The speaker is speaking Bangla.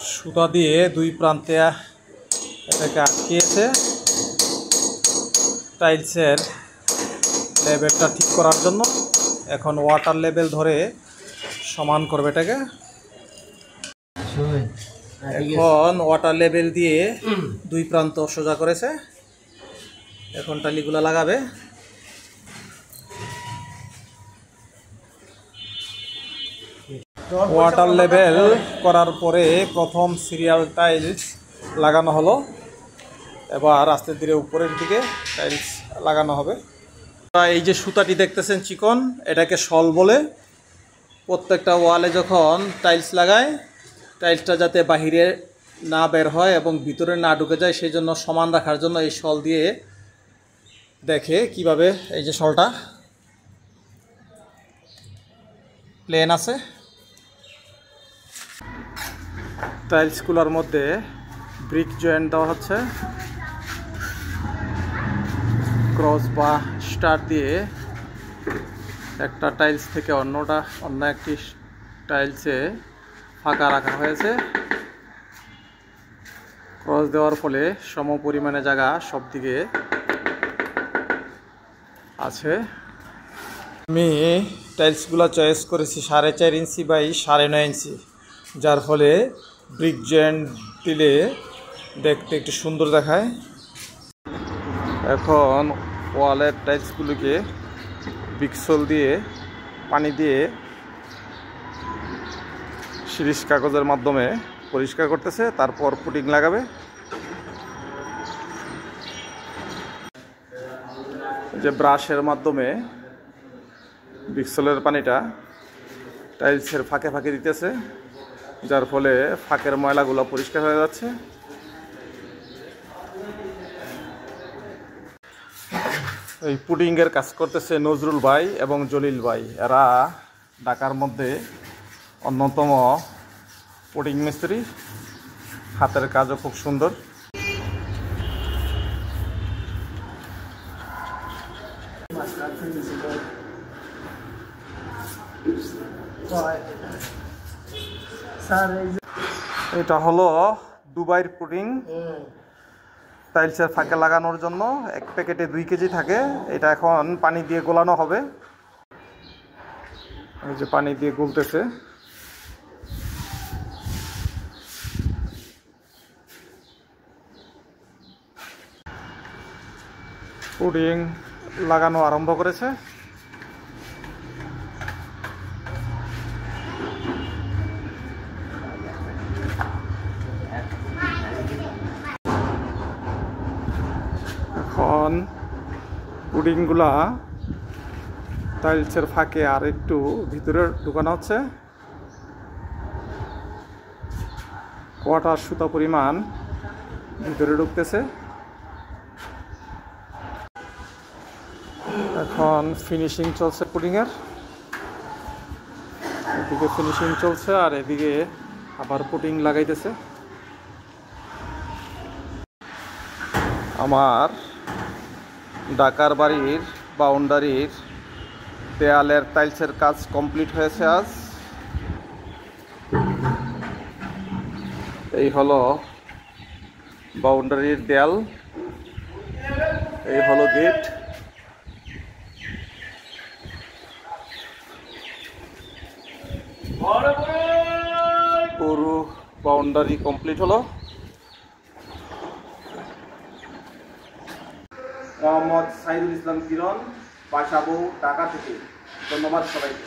সুতা দিয়ে দুই প্রান্তে এটাকে আটকিয়েছে টাইলসের লেভেলটা ঠিক করার জন্য। এখন ওয়াটার লেভেল ধরে সমান করবে এটাকে। এখন ওয়াটার লেভেল দিয়ে দুই প্রান্ত সোজা করেছে, এখন টালিগুলো লাগাবে। ওয়াটার লেভেল করার পরে প্রথম সিরিয়াল টাইলস লাগানো হলো, এবার আস্তে ধীরে উপরের দিকে টাইলস লাগানো হবে। এই যে সুতাটি দেখতেছেন চিকন, এটাকে শল বলে। প্রত্যেকটা ওয়ালে যখন টাইলস লাগায়, টাইলসটা যাতে বাহিরে না বের হয় এবং ভিতরে না ঢুকে যায়, সেই জন্য সমান রাখার জন্য এই শল দিয়ে দেখে কিভাবে। এই যে শলটা প্লেন আছে, টাইলসগুলোর মধ্যে ব্রিক জয়েন্ট দেওয়া হচ্ছে। ক্রস বা স্টার দিয়ে একটা টাইলস থেকে অন্য একটি টাইলসে ফাঁকা রাখা হয়েছে। ক্রস দেওয়ার ফলে সম পরিমাণে জায়গা সব দিকে আছে। আমি টাইলসগুলো চয়েস করেছি 4.5 ইঞ্চি বাই 9.5 ইঞ্চি, যার ফলে ব্রিক জয়েন্ট দিলে দেখতে একটু সুন্দর দেখায়। এখন ওয়ালের টাইলসগুলোকে বিক্সল দিয়ে পানি দিয়ে শিরিষ কাগজের মাধ্যমে পরিষ্কার করতেছে, তারপর পুটিং লাগাবে। যে ব্রাশের মাধ্যমে বিক্সলের পানিটা টাইলসের ফাঁকে ফাঁকে দিতেছে, যার ফলে ফাঁকের ময়লাগুলো পরিষ্কার হয়ে যাচ্ছে। এই পুডিংয়ের কাজ করতেছে নজরুল ভাই এবং জলিল ভাই। এরা ঢাকার মধ্যে অন্যতম পুডিং মিস্ত্রি, হাতের কাজও খুব সুন্দর। এটা হলো দুবাইয়ের পুডিং, টাইলসের ফাঁকে লাগানোর জন্য। এক প্যাকেটে 2 কেজি থাকে। এটা এখন পানি দিয়ে গোলানো হবে। এই যে পানি দিয়ে গুলতেছে। পুডিং লাগানো আরম্ভ করেছে। এখন পুডিংগুলা টাইলসের ফাঁকে আর একটু ভিতরে ঢুকানো হচ্ছে। কোয়াটার সুতা পরিমাণ ভিতরে ঢুকতেছে। এখন ফিনিশিং চলছে পুডিংয়ের। এদিকে ফিনিশিং চলছে আর এদিকে আবার পুডিং লাগাইতেছে। আমার ঢাকার বাড়ির বাউন্ডারির দেয়ালের টাইলসের কাজ কমপ্লিট হয়েছে আজ। এই হলো বাউন্ডারির দেয়াল, এই হলো গেট। পুরো বাউন্ডারি কমপ্লিট হলো। মোহাম্মদ সাইদুল ইসলাম কিরণ, বাসাবো, ঢাকা থেকে। ধন্যবাদ সবাইকে।